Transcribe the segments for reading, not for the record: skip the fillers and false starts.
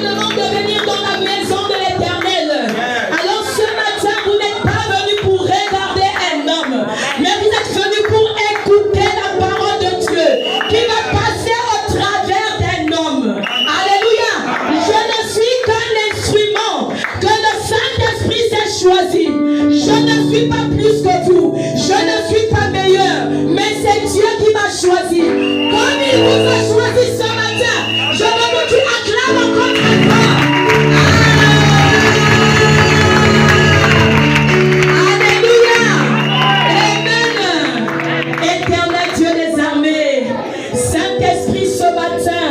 demande de venir dans la maison de l'Éternel. Alors ce matin, vous n'êtes pas venu pour regarder un homme, mais vous êtes venu pour écouter la parole de Dieu qui va passer au travers d'un homme. Alléluia. Je ne suis qu'un instrument que le Saint-Esprit s'est choisi. Je ne suis pas plus que vous. Je ne suis pas meilleur, mais c'est Dieu qui m'a choisi. Comme il vous a choisi ce matin, je veux que tu acclames encore très fort. Alléluia. Amen. Éternel Dieu des armées, Saint-Esprit ce matin,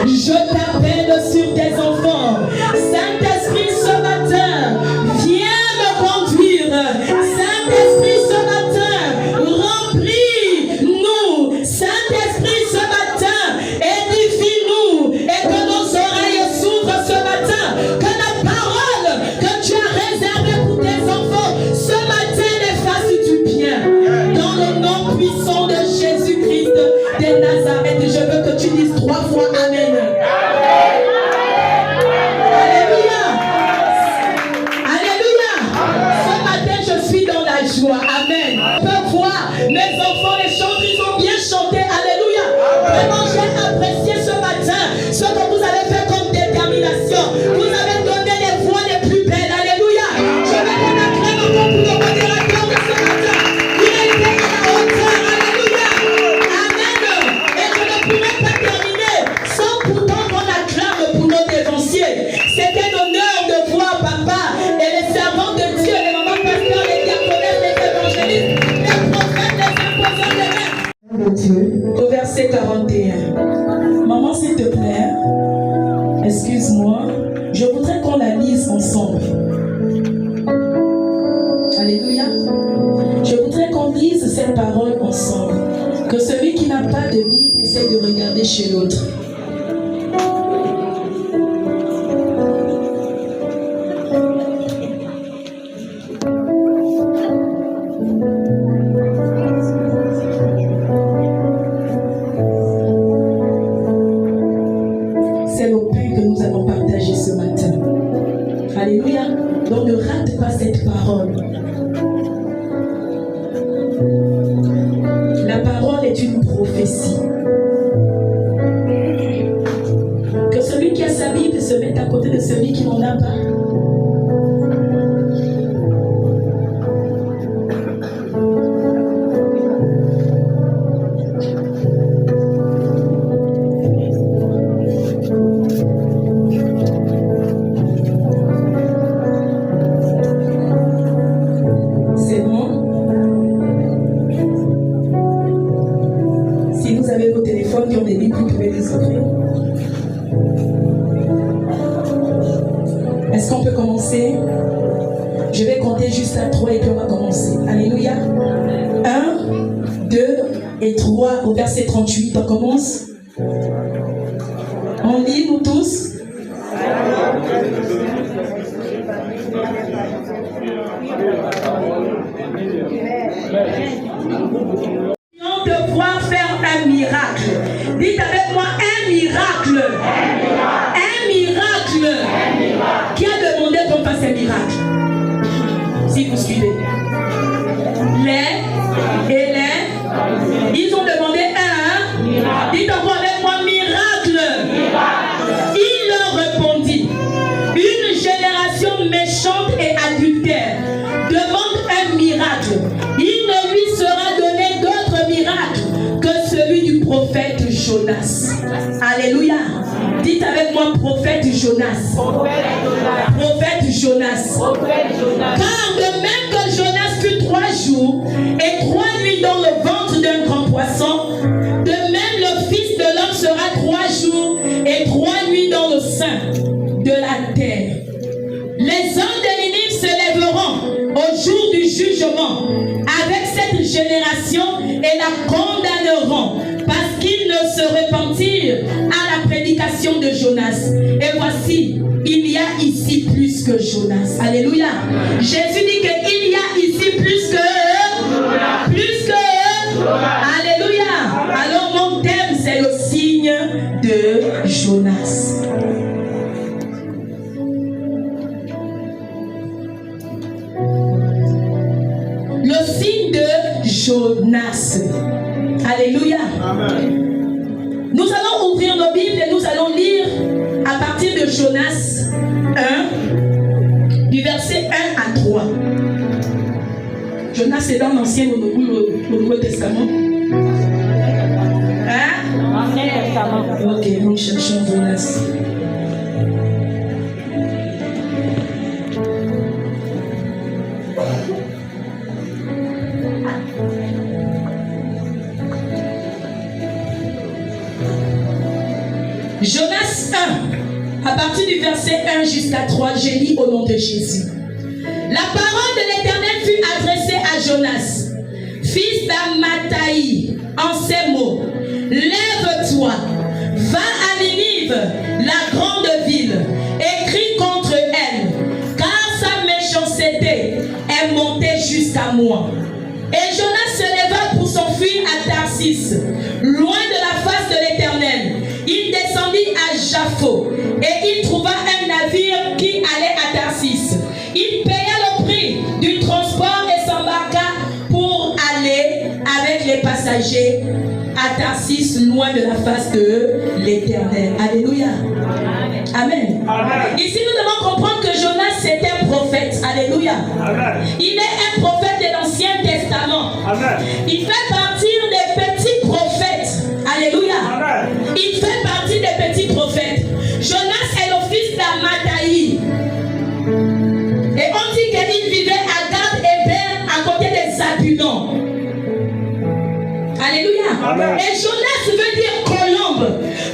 je t'appelle sur tes enfants. Saint-Esprit ce matin, viens me conduire. Saint-Esprit ce matin, remplis-nous. Saint-Esprit ce matin, édifie-nous et que nos oreilles s'ouvrent ce matin. Que la parole que tu as réservée pour tes enfants ce matin les fasse du bien. Dans le nom puissant de Jésus-Christ de Nazareth, je veux que tu dises 3 fois Amen. Alléluia. Alléluia. Ce matin, je suis dans la joie. Amen. Je peux voir mes enfants, les chants, ils ont bien chanté. Alléluia. Vraiment, j'ai apprécié ce matin ce que vous avez fait comme détermination. Vous avez donné les voix les plus belles. Alléluia. Je vais qu'on acclame encore pour le modérateur de ce matin. Il a été à la hauteur. Alléluia. Amen. Et je ne pourrais pas terminer sans pourtant qu'on acclame pour nos dévanciers. C'est un honneur de voir papa et les servants de Dieu, les mamans pasteurs, les diaconesses, les évangélistes, les prophètes, les imposants des mains. De Dieu, au verset 41. Maman, s'il te plaît, excuse-moi, je voudrais qu'on la lise ensemble. Alléluia. Je voudrais qu'on lise cette parole ensemble. Que celui qui n'a pas de Bible essaie de regarder chez l'autre. C'est le pain que nous allons partager ce matin. Alléluia. Donc ne rate pas cette parole. La parole est une prophétie. Que celui qui a sa Bible se mette à côté de celui qui n'en a pas. C'est bon? Si vous avez vos téléphones qui ont des Bibles, vous pouvez les ouvrir. Est-ce qu'on peut commencer? Je vais compter juste à 3 et puis on va commencer. Alléluia. 1, 2 et 3 au verset 38. On commence. On lit nous tous. De voir faire un miracle. Dites avec moi un miracle. Un miracle. Qui a demandé qu'on fasse un miracle? Si vous suivez. Les et les. Ils ont demandé un. Dites encore avec moi miracle. Il leur répondit. Une génération méchante et adultère demande un miracle. Il ne lui sera donné d'autre miracle que celui du prophète Jonas. Alléluia. Dites avec moi prophète Jonas. Prophète Jonas. Car de même que Jonas fut 3 jours et 3 nuits dans le ventre d'un grand poisson, de même le Fils de l'homme sera 3 jours et 3 nuits dans le sein de la terre. Les hommes de Ninive se lèveront au jour du jugement avec cette génération et la condamneront parce qu'ils ne se repentirent à la prédication de Jonas. Et voici, il y a ici plus que Jonas. Alléluia. Jésus dit qu'il y a ici plus que Alléluia. Alors mon thème c'est le signe de Jonas. passé. Alléluia. Amen. Nous allons ouvrir nos Bibles et nous allons lire à partir de Jonas 1, du verset 1 à 3. Jonas est dans l'Ancien ou le Nouveau Testament? Hein? Ancien Testament. Ok, nous cherchons Jonas. Jonas 1, à partir du verset 1 jusqu'à 3, j'ai lu au nom de Jésus. La parole de l'Éternel fut adressée à Jonas, fils d'Amittai, en ces mots. Lève-toi, va à Ninive, la grande ville, et crie contre elle, car sa méchanceté est montée jusqu'à moi. Et Jonas se leva pour s'enfuir à Tarsis, loin de la face de l'Éternel. Il descendit à Jaffo, et il trouva un navire qui allait à Tarsis. Il paya le prix du transport et s'embarqua pour aller avec les passagers à Tarsis, loin de la face de l'Éternel. Alléluia. Amen. Amen. Ici, nous devons comprendre que Jonas, c'est un prophète. Alléluia. Amen. Il est un prophète de l'Ancien Testament. Amen. Il fait partie des petits prophètes. Alléluia. Amen. Il fait partie des petits prophètes. Jonas est le fils d'Amittai. Et on dit qu'il vivait à Gad-Héber, à côté des Zabulons. Alléluia. Amen. Et Jonas veut dire colombe.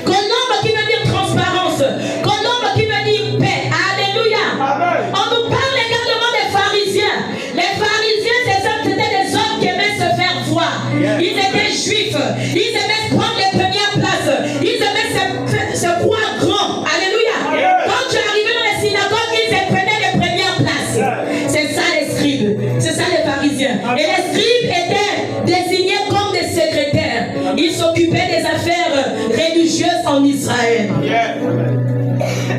Colombe qui veut dire transparence. Colombe qui veut dire paix. Alléluia. Amen. On nous parle également des pharisiens. Les pharisiens, c'était des hommes qui aimaient se faire voir. Ils étaient juifs. Ils aimaient prendre les premières places. Ils aimaient se croire grands. Alléluia. Quand tu arrivais dans les synagogues, ils prenaient les premières places. C'est ça les scribes. C'est ça les pharisiens. Et les scribes étaient désignés comme des secrétaires. Ils s'occupaient des affaires religieuses en Israël.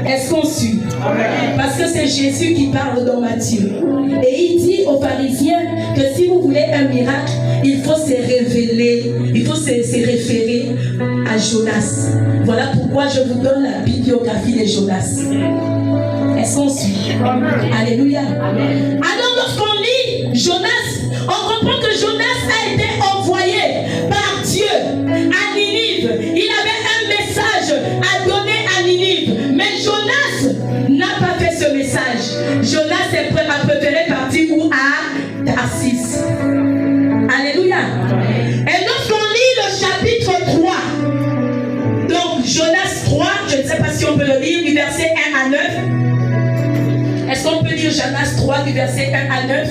Est-ce qu'on suit? Parce que c'est Jésus qui parle dans Matthieu. Et il dit aux pharisiens que si vous voulez un miracle, il faut se révéler, il faut se référer à Jonas. Voilà pourquoi je vous donne la bibliographie de Jonas. Est-ce qu'on suit? Alléluia. Alors lorsqu'on lit Jonas, on comprend que Jonas a été envoyé par Dieu à Ninive. Il avait un message à donner à Ninive. Mais Jonas n'a pas fait ce message. Jonas a préféré partir où? À Tarsis. Alléluia. Et lorsqu'on lit le chapitre 3, donc Jonas 3, je ne sais pas si on peut le lire, du verset 1 à 9. Est-ce qu'on peut lire Jonas 3 du verset 1 à 9?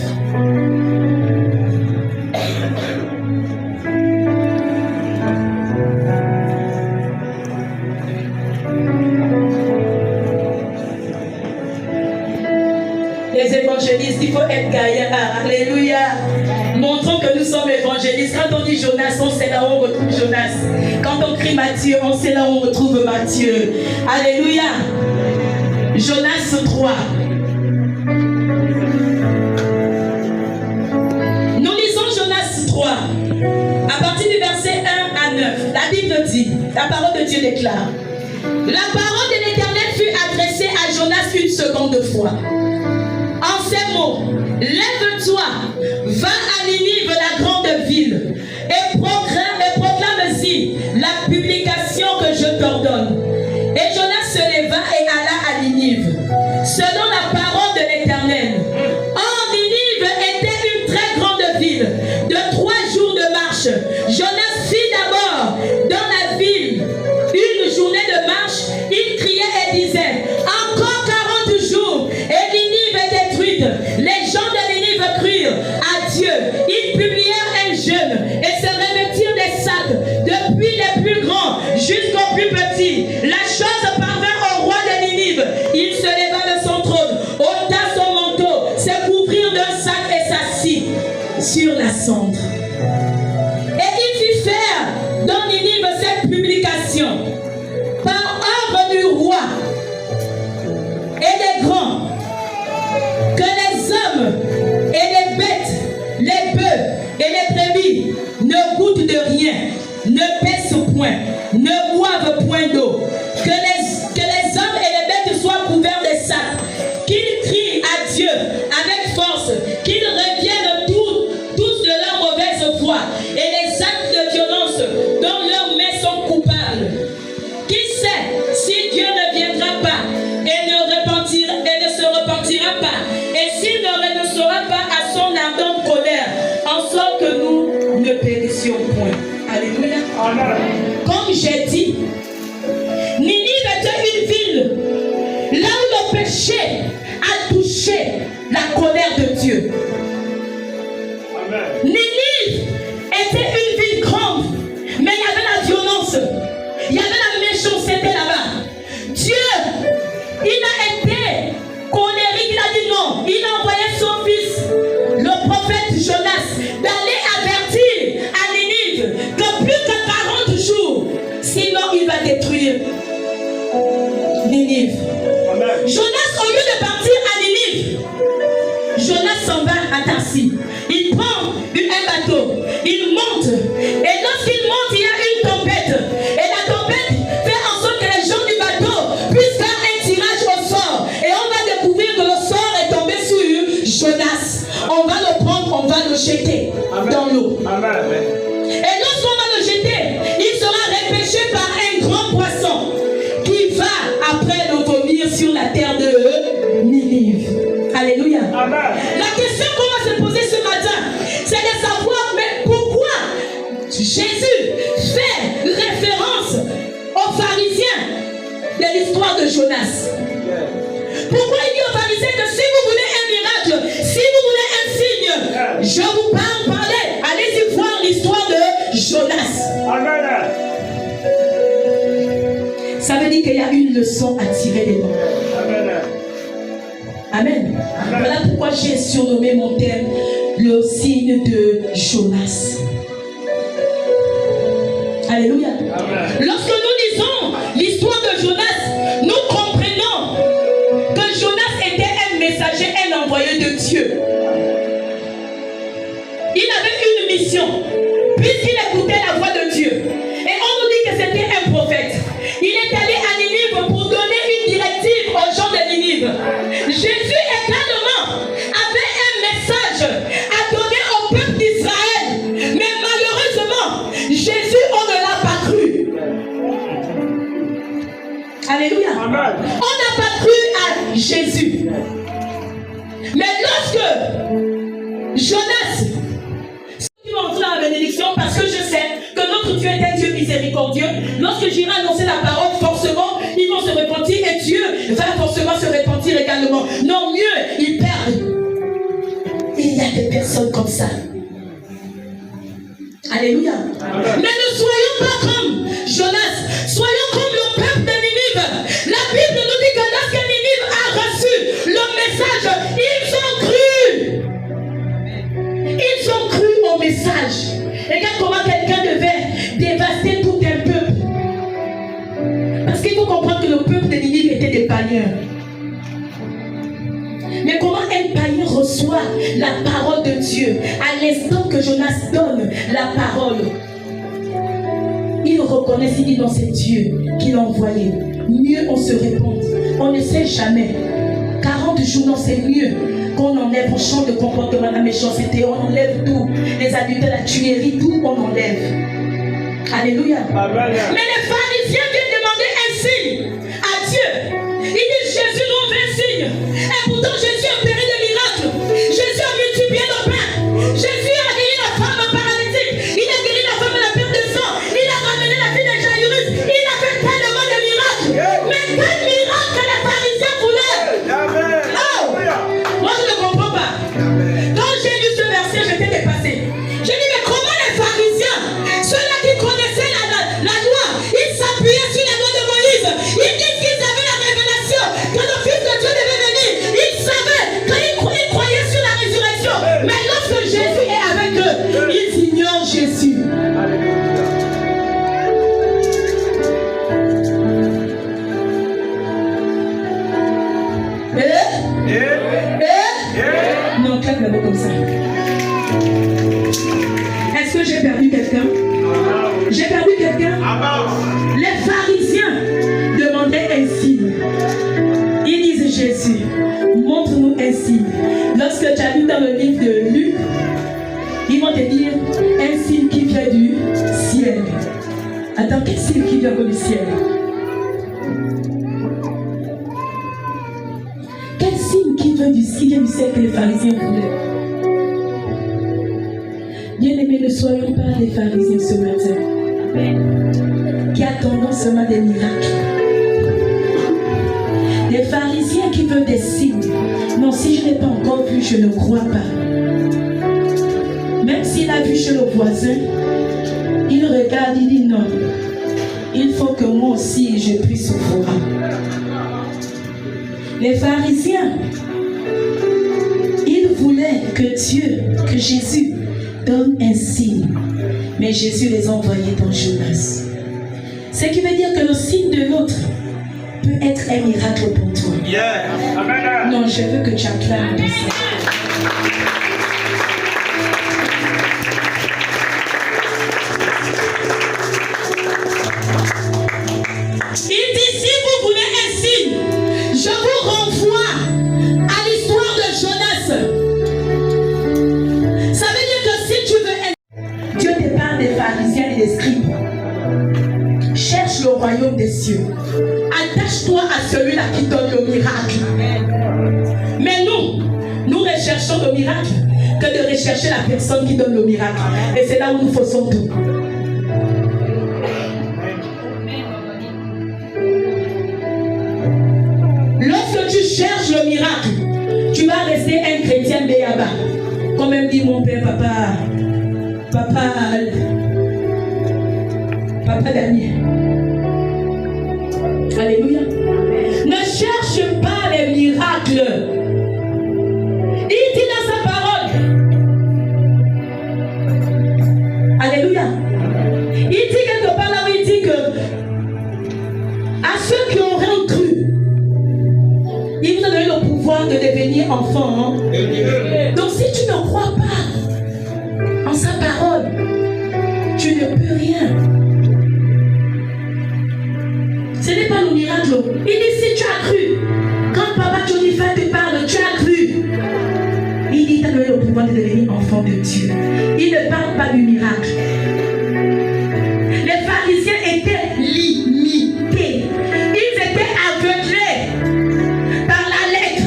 Les évangélistes, il faut être gaillard. Alléluia. Montrons que nous sommes évangélistes. Quand on dit Jonas, on sait là où on retrouve Jonas. Quand on crie Matthieu, on sait là où on retrouve Matthieu. Alléluia. Jonas 3. Nous lisons Jonas 3. À partir du verset 1 à 9. La Bible dit, la parole de Dieu déclare. La parole de l'Éternel fut adressée à Jonas une seconde fois. En ces mots, lève-toi, va à Ninive, la grande ville, et proclame-y la publication que je t'ordonne. Et Jonas se leva et alla à Ninive, selon la parole de l'Éternel. Or, Ninive était une très grande ville, de 3 jours de marche. Jonas fit d'abord dans la ville une journée de marche. Il criait et disait, encore 40 jours, et Ninive est détruite. Les gens de Ninive crurent à Dieu. Ils publièrent un jeûne et se revêtirent des sacs, depuis les plus grands jusqu'aux plus petits. La chose parvint au roi de Ninive. Il se leva de son trône, ôta son manteau, se couvrit d'un sac et s'assit sur la cendre. Et il fit faire dans Ninive cette publication par ordre du roi et des grands, que les hommes et les bêtes, les bœufs et les brebis ne goûtent ne boivent point d'eau, que les hommes et les bêtes soient couverts de sacs, qu'ils crient à Dieu avec force, qu'ils reviennent tous de leur mauvaise foi et les actes de violence dont leurs mains sont coupables. Qui sait si Dieu ne viendra pas et ne se repentira pas, et s'il ne renoncera pas à son ardente colère, en sorte que nous ne périssions point. Alléluia. Amen. Comme j'ai dit, Ninive était une ville là où le péché a touché la colère de Dieu. Amen. Ninive était une ville grande, mais il y avait la violence, il y avait la méchanceté là-bas. Dieu, il a été colérique, il a dit non. Il a envoyé son fils, le prophète Jonas, d'aller avertir à Ninive que plus que 40 jours, sinon il va détruire Ninive. Amen. Jonas, au lieu de partir à Ninive, Jonas s'en va à Tarsis. Il prend un bateau, il monte, et lorsqu'il monte, il y a une tempête. Et la tempête fait en sorte que les gens du bateau puissent faire un tirage au sort. Et on va découvrir que le sort est tombé sur Jonas. On va le prendre, on va le jeter dans l'eau. Et lorsqu'on va le jeter, il sera repêché par un grand poisson qui va après le vomir sur la terre de Ninive. Alléluia. Amen. La question qu'on va se poser ce matin, c'est de savoir, mais pourquoi Jésus fait référence aux pharisiens de l'histoire de Jonas? Pourquoi il dit aux pharisiens que si vous voulez un miracle, si vous voulez un signe, je vous parlez, allez-y voir l'histoire de Jonas. Amen. Ça veut dire qu'il y a une leçon à tirer des noms. Amen. Amen. Voilà pourquoi j'ai surnommé mon thème le signe de Jonas. Alléluia. Amen. Lorsque nous lisons l'histoire de Jonas, nous comprenons que Jonas était un messager, un envoyé de Dieu. Il avait une mission, puisqu'il écoutait la voix de Dieu. Et on nous dit que c'était un prophète. Il est allé à Ninive pour donner une directive aux gens de Ninive. Jésus également avait un message à donner au peuple d'Israël. Mais malheureusement, Jésus, on ne l'a pas cru. Alléluia. Amen. On n'a pas cru à Jésus. Mais lorsque Jonas, qui va entrer dans la bénédiction, parce que je sais que notre Dieu est un Dieu miséricordieux, lorsque j'irai annoncer la parole, forcément, ils vont se repentir et Dieu va forcément se repentir également. Non, mieux, ils perdent. Il y a des personnes comme ça. Alléluia. Amen. Mais ne soyons pas comme Jonas, soyons comme le peuple de Ninive. La Bible nous dit que lorsque Ninive a reçu le message, ils ont cru. Ils ont cru au message. Regarde comment quelqu'un devait dévaster tout un peuple. Parce qu'il faut comprendre que le peuple de Ninive était des païens. Mais comment un païen reçoit la parole de Dieu à l'instant que Jonas donne la parole? Il reconnaît, il dit non, c'est Dieu qui l'a envoyé. Mieux on se répond. On ne sait jamais. 40 jours, non, c'est mieux qu'on enlève, on change de comportement, la méchanceté, on enlève tout, les adultères, la tuerie, tout, on enlève. Alléluia. Amen. Mais les pharisiens viennent demander un signe à Dieu. Ils disent Jésus nous veut un signe. Et pourtant Jésus a opéré des miracles. Jésus a multiplié le pain. Jésus a guéri la femme paralytique. Il a guéri la femme de la perte de sang. Il a ramené la fille de Jairus. Il a fait tellement de miracles. Mais quel miracle les pharisiens voulaient? Oh, moi je ne comprends pas. Quand j'ai lu ce verset, j'étais dépassé. J'ai dit mais comment les pharisiens, ceux-là qui connaissaient la loi, ils s'appuyaient sur la loi de Moïse. Ils disent qu'ils avaient la révélation que le Fils de Dieu devait venir. Ils savaient qu'ils croyaient sur la résurrection. Mais lorsque Jésus est avec eux, ils ignorent Jésus. Non, claque la main comme ça. Est-ce que j'ai perdu quelqu'un? J'ai perdu quelqu'un. Les pharisiens demandaient un signe. Ils disent Jésus, montre-nous un signe. Lorsque tu as lu dans le livre de Luc, ils vont te dire un signe qui vient du ciel. Attends, quel signe qui vient du ciel? Quel signe qui vient du ciel que les pharisiens voulaient? Bien-aimés, ne soyons pas des pharisiens ce matin qui attendons seulement des miracles. Des pharisiens qui veulent des signes. Non, si je n'ai pas encore vu, je ne crois pas. Même s'il a vu chez le voisin, il regarde, il dit non. Il faut que moi aussi je puisse voir. Les pharisiens, ils voulaient que Dieu, que Jésus donne un signe. Mais Jésus les a envoyés dans Jonas. Ce qui veut dire que le signe de l'autre peut être un miracle pour toi. Yeah. Non, je veux que tu acclames de ça. Il dit, si vous voulez un signe, je vous renvoie à l'histoire de Jonas. Ça veut dire que si tu veux un... Dieu te parle des pharisiens et des scribes. Cherche le royaume des cieux. Attache-toi à celui-là qui donne le miracle. Mais nous recherchons le miracle que de rechercher la personne qui donne le miracle. Et c'est là où nous faisons tout. Lorsque tu cherches le miracle, tu vas rester un chrétien béaba. Comme même dit mon père, papa Daniel. Alléluia. Ne cherche pas les miracles. Il dit dans sa parole. Alléluia. Il dit quelque part là où il dit que à ceux qui auraient cru, il vous a donné le pouvoir de devenir enfant. Hein? Donc si tu ne crois pas en sa parole, tu ne peux rien. Ce n'est pas le miracle. Il dit si tu as cru, quand papa Jonathan te parle, tu as cru. Il dit tu as donné le pouvoir de devenir enfant de Dieu. Il ne parle pas du miracle. Les pharisiens étaient limités. Ils étaient aveuglés par la lettre.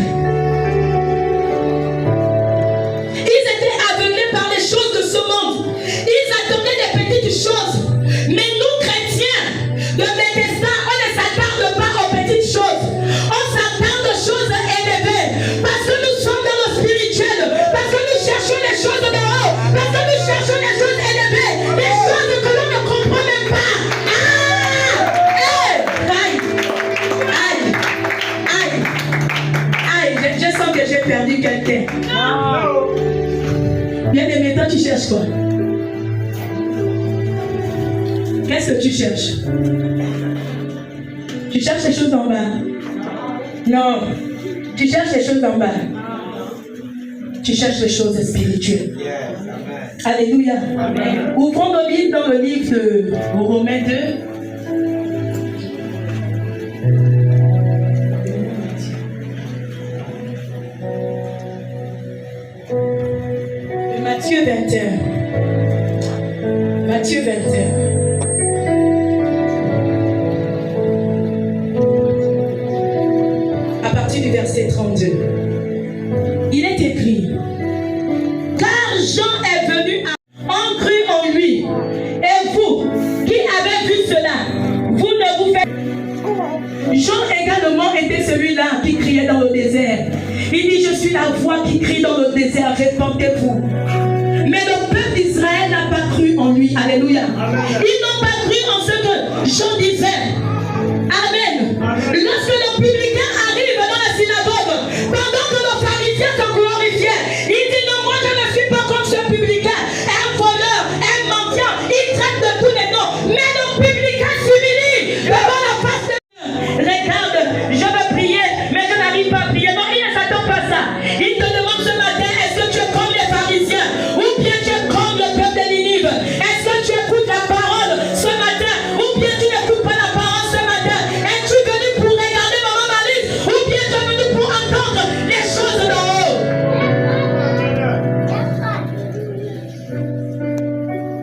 Ils étaient aveuglés par les choses de ce monde. Ils attendaient des petites choses. Mais nous, chrétiens de Bethesda, on ne s'attarde pas aux petites choses. On s'attarde aux choses élevées. Parce que nous sommes dans le spirituel. Parce que nous cherchons les choses de haut. Parce que nous cherchons les choses élevées. Des choses que l'on ne comprend même pas. Aïe. Je sens que j'ai perdu quelqu'un. Bien aimé, toi tu cherches quoi? Qu'est-ce que tu cherches? Tu cherches les choses en bas? Non. Tu cherches les choses en bas. Tu cherches les choses spirituelles. Alléluia. Ouvrons nos Bibles dans le livre de Romains 2. Matthieu 21. Matthieu 21. À partir du verset 32. Il est écrit, car Jean est venu en cru en lui. Et vous, qui avez vu cela, vous ne vous faites... Jean également était celui-là qui criait dans le désert. Il dit, je suis la voix qui crie dans le désert, répentez-vous. Mais le peuple d'Israël n'a pas cru en lui. Alléluia. Ils n'ont pas cru en ce que Jean disait. Amen. Lorsque le publicain arrive dans la synagogue, pendant que le pharisien se glorifiait, il dit non, moi je ne suis pas comme ce publicain, un voleur, un mendiant, il traite de tous les noms. Mais le publicain s'humilie devant la face de Dieu. Regarde, je veux prier, mais je n'arrive pas à prier. Non, il ne s'attend pas à ça. Il te demande ce matin, est-ce que tu es comme les pharisiens ou bien tu es comme le peuple de Ninive? Est-ce que tu écoutes la parole? entendre les choses d'en haut.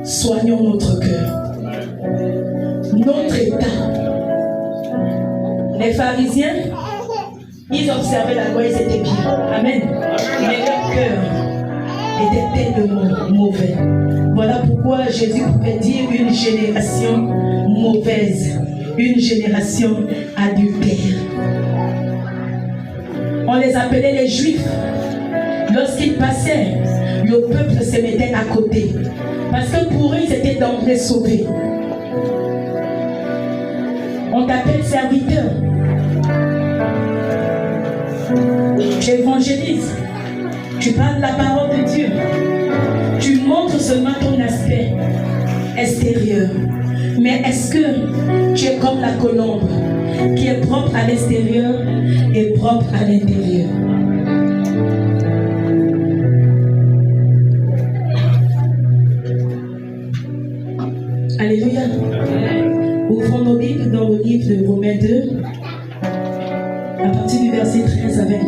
Soignons notre cœur, notre état. Les pharisiens, ils observaient la loi, ils étaient bien. Amen. Mais leur cœur était tellement mauvais. Voilà pourquoi Jésus pouvait dire une génération mauvaise, une génération adultère. On les appelait les Juifs. Lorsqu'ils passaient, le peuple se mettait à côté. Parce que pour eux, ils étaient d'emblée sauvés. On t'appelle serviteur. Tu évangélises. Tu parles la parole de Dieu. Tu montres seulement ton aspect extérieur. Mais est-ce que tu es comme la colombe qui est propre à l'extérieur et propre à l'intérieur? Alléluia. Ouvrons nos Bibles dans le livre de Romains 2, à partir du verset 13 à 29.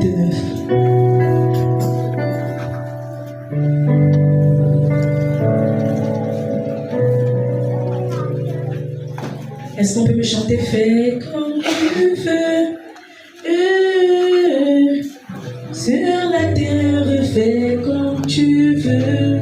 Est-ce qu'on peut me chanter? Fais comme tu veux, sur la terre, fais comme tu veux.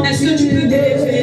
Est-ce que tu peux te lever?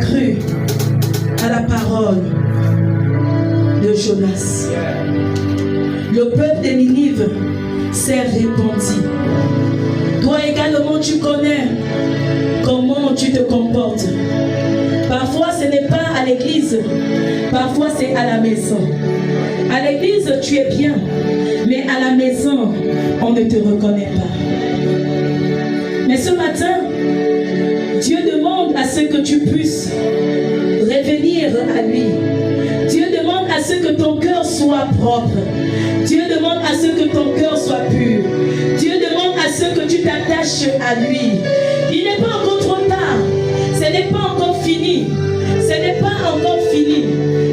cru à la parole de Jonas. Le peuple de Ninive s'est répandu. Toi également, tu connais comment tu te comportes. Parfois, ce n'est pas à l'église, parfois c'est à la maison. À l'église, tu es bien, mais à la maison, on ne te reconnaît pas. Mais ce matin, Dieu demande à ce que tu puisses revenir à lui. Dieu demande à ce que ton cœur soit propre. Dieu demande à ce que ton cœur soit pur. Dieu demande à ce que tu t'attaches à lui. Il n'est pas encore trop tard. Ce n'est pas encore fini. Ce n'est pas encore fini.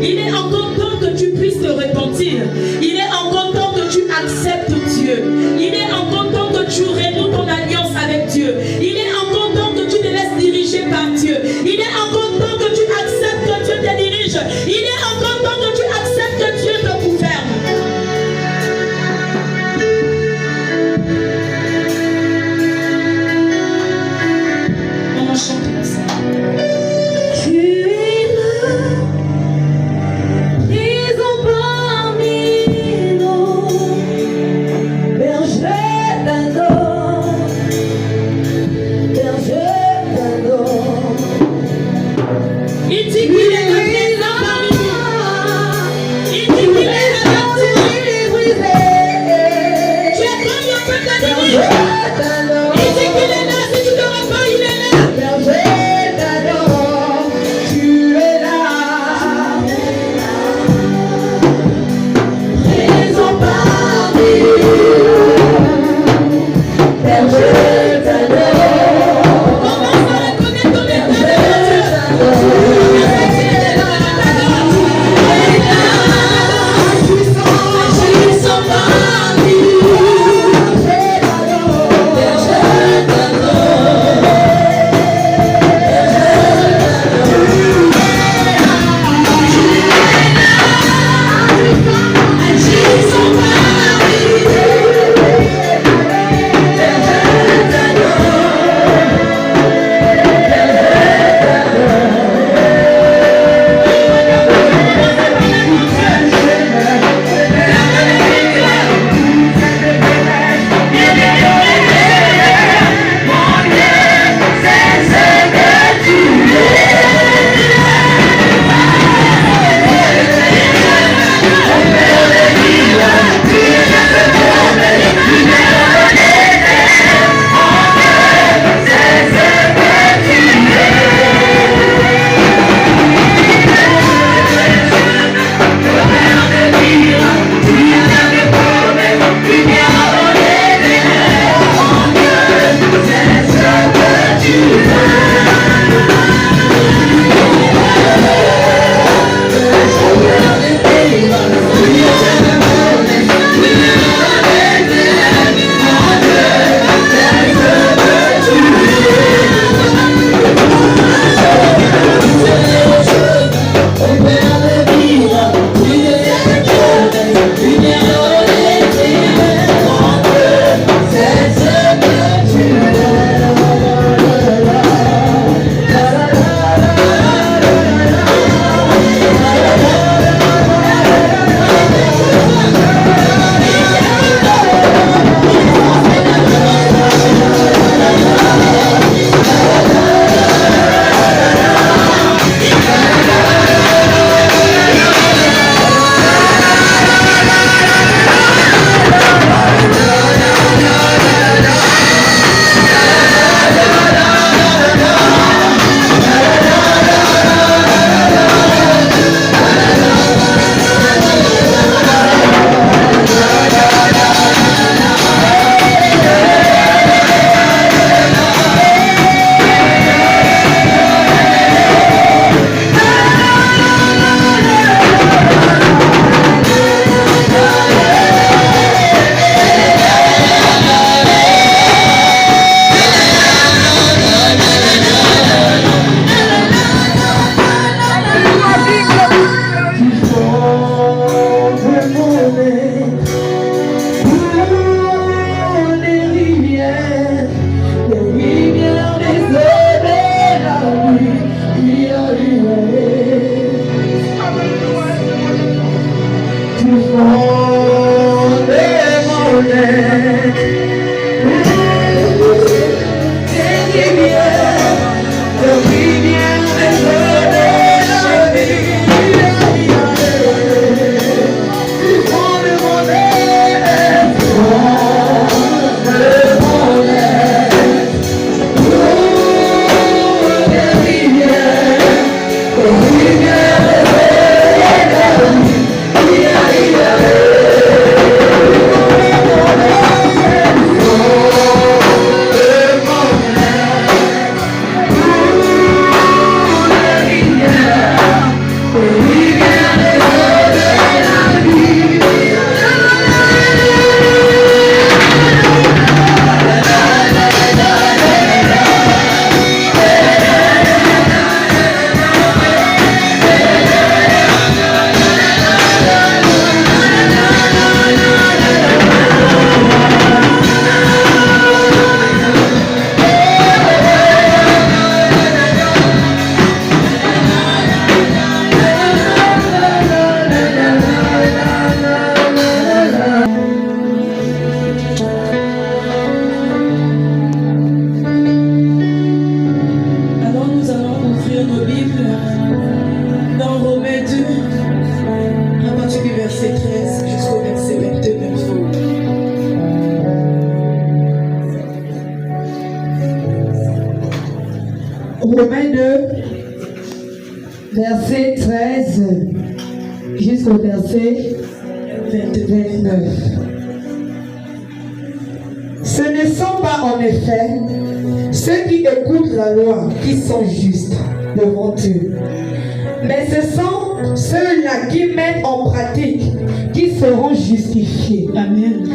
Il est encore temps que tu puisses te repentir. Il est encore temps que tu acceptes Dieu. Il est encore temps que tu renoues ton alliance avec Dieu. Il est encore temps que tu te laisses diriger par Dieu. Il est encore temps que tu acceptes que Dieu te dirige. Il est encore temps que tu acceptes que Dieu te gouverne. Romains 2, verset 13 jusqu'au verset 29. Ce ne sont pas en effet ceux qui écoutent la loi qui sont justes devant Dieu, mais ce sont ceux-là qui mettent en pratique qui seront justifiés. Amen.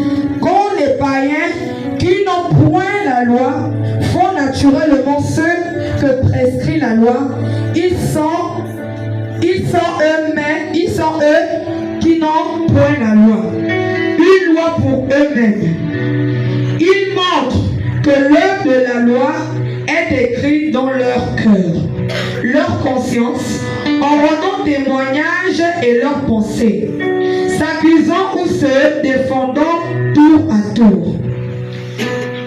Quand les païens qui n'ont point la loi font naturellement ce que prescrit la loi, ils sont eux qui n'ont point la loi, une loi pour eux-mêmes. Ils montrent que l'œuvre de la loi est écrite dans leur cœur, leur conscience, en rendant témoignage et leurs pensées, s'accusant ou se défendant tour à tour.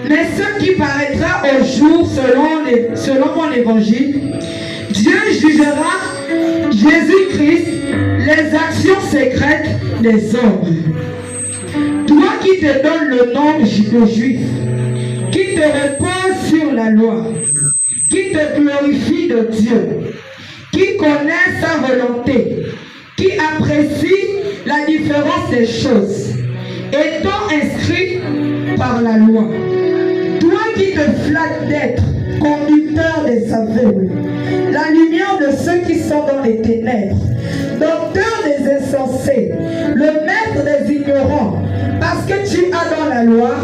Mais ce qui paraîtra au jour selon mon évangile, Dieu jugera Jésus-Christ les actions secrètes des hommes. Toi qui te donnes le nom de Juif, qui te repose sur la loi, qui te glorifie de Dieu, qui connaît sa volonté, qui apprécie la différence des choses, étant inscrit par la loi. Toi qui te flattes d'être conducteur des aveugles, la lumière de ceux qui sont dans les ténèbres, docteur des insensés, le maître des ignorants, parce que tu as dans la loi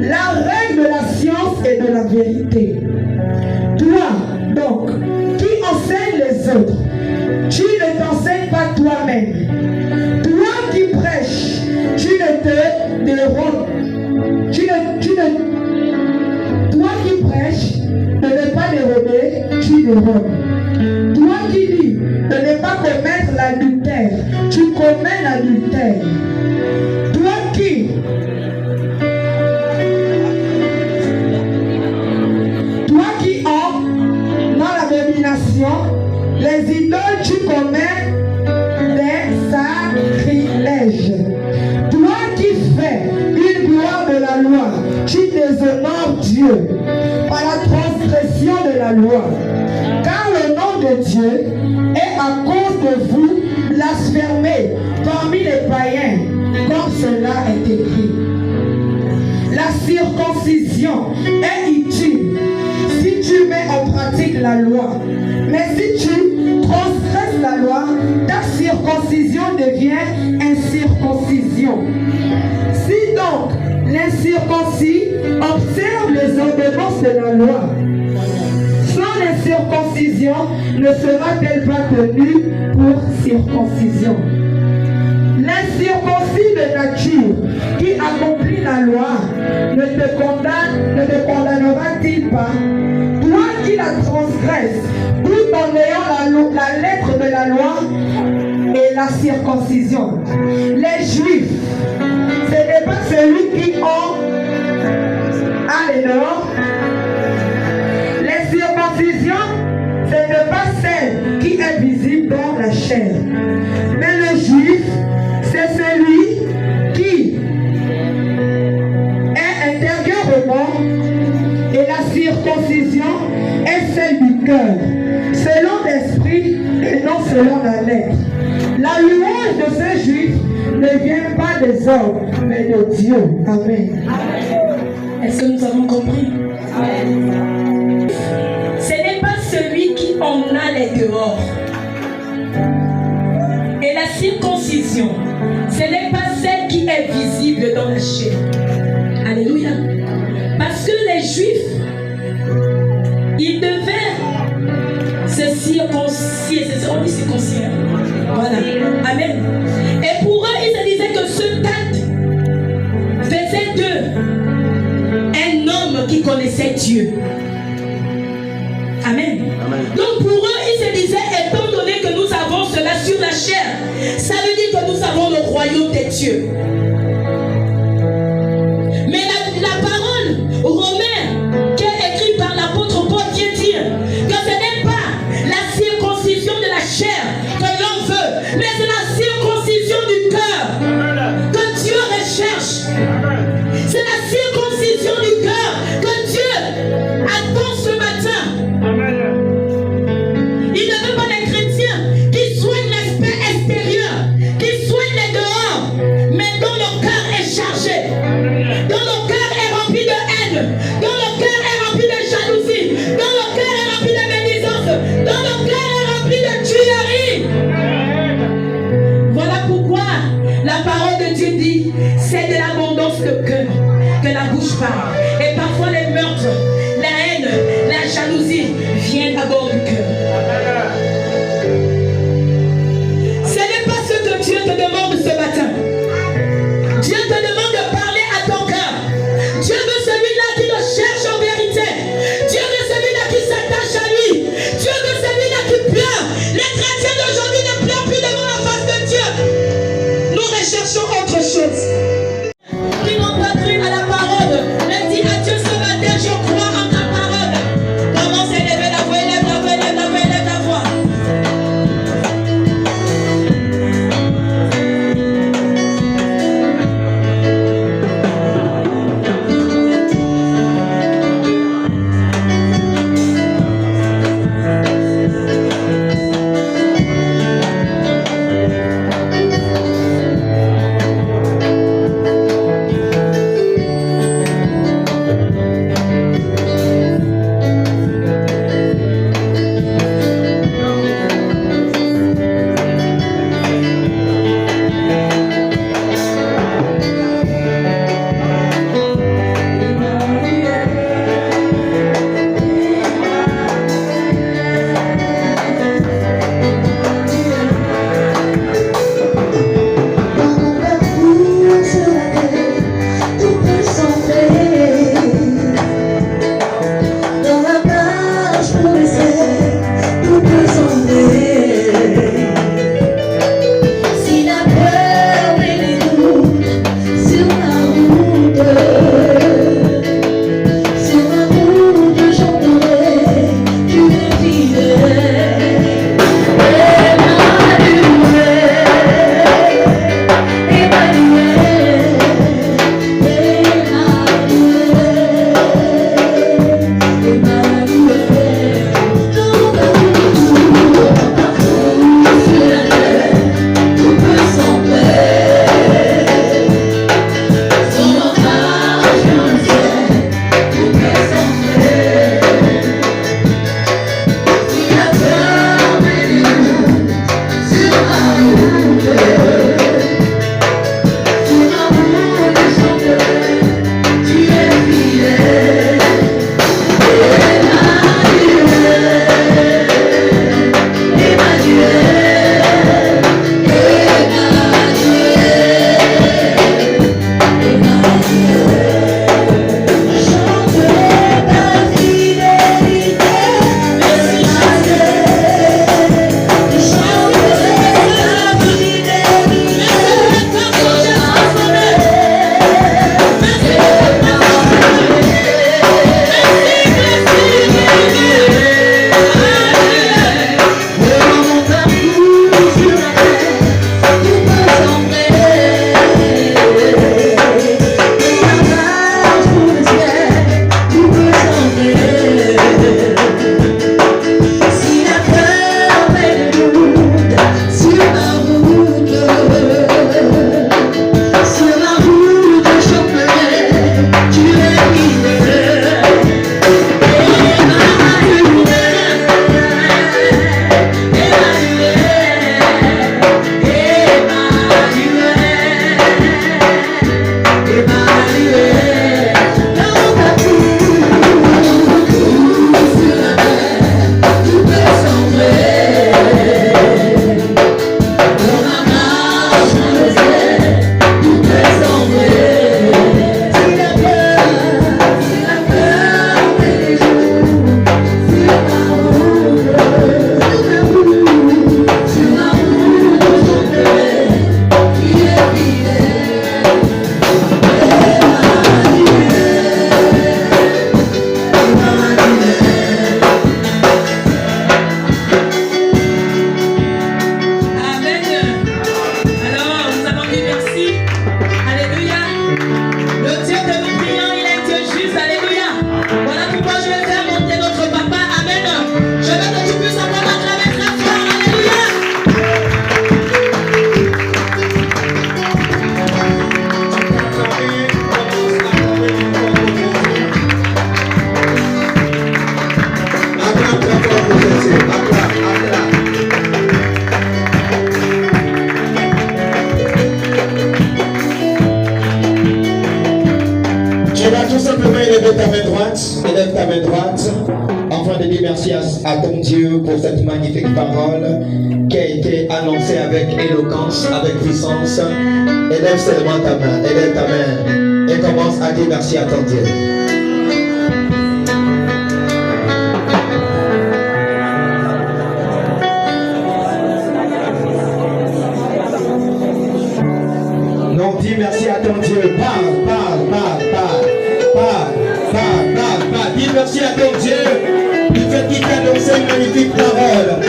la règle de la science et de la vérité. Toi, donc, qui enseigne les autres, tu ne t'enseignes pas toi-même. Toi qui prêches, tu ne te déroges. Toi qui prêches, ne veux pas dérober, tu déroges. Toi qui dis de ne pas commettre l'adultère, tu commets l'adultère. Toi qui dans l'abomination, les idoles, tu commets des sacrilèges. Toi qui fais une gloire de la loi, tu déshonores Dieu par la transgression de la loi. Car le nom de Dieu est à cause de vous blasphémé parmi les païens, comme cela est écrit. La circoncision est utile si tu mets en pratique la loi. Mais si tu transgresses la loi, ta circoncision devient incirconcision. Si donc l'incirconcis observe les ordonnances de la loi, son incirconcision ne sera-t-elle pas tenue pour circoncision? L'incirconcis de nature qui accomplit la loi ne te condamnera-t-il pas? Toi qui la transgresses, tout en ayant la lettre de la loi et la circoncision. Les Juifs, ce n'est pas celui qui a les normes. Les circoncisions, ce n'est pas celle qui est visible dans la chair. Mais le Juif, c'est celui qui est intérieurement, et la circoncision est celle du cœur, selon l'esprit et non selon la lettre. La louange de ce Juif ne vient pas des hommes, mais de Dieu. Amen. Est-ce que nous avons compris? Amen. Ce n'est pas celui qui en a les dehors. Et la circoncision, ce n'est pas celle qui est visible dans la chair. Alléluia. Parce que les Juifs, ils devaient se circoncier. On dit circoncier. Voilà. Amen. Et pour eux, ils se disaient que ce date faisait d'eux un homme qui connaissait Dieu. Amen. Amen. Donc pour eux, ils se disaient, étant donné que nous avons cela sur la chair, ça veut dire que nous avons le royaume des dieux. Mais la parole romaine qui est écrite par l'apôtre Paul vient dire que ce n'est pas la circoncision de la chair que l'on veut, mais c'est la circoncision du cœur que Dieu recherche. C'est la circoncision du cœur que Dieu attend ce matin. lâche pas. Et parfois les meurtres, la haine, la jalousie viennent d'abord du cœur. Ce n'est pas ce que Dieu te demande ce matin. Dieu te demande de parler à ton cœur. Dieu veut celui-là qui le cherche en vérité. Dieu veut celui-là qui s'attache à lui. Dieu veut celui-là qui pleure. Les chrétiens d'aujourd'hui ne pleurent plus devant la face de Dieu. Nous recherchons autre chose. Qui n'ont pas cru à la parole. Mais dis à Dieu ce matin, je crois en ta parole. Commence à élever la voix, élève la voix, élève la voix, élève la voix. On va tous merci à ton Dieu pour cette magnifique parole qui a été annoncée avec éloquence, avec puissance. Élève seulement ta main, élève ta main et commence à dire merci à ton Dieu. Non, dis merci à ton Dieu. Parle. Dis merci à ton Dieu du fait qu'il t'a annoncé une magnifique parole.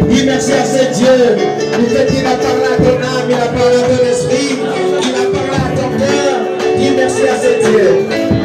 Dis merci à ce Dieu du fait qu'il a parlé à ton âme, il a parlé à ton esprit, il a parlé à ton cœur. Dis merci à ce Dieu.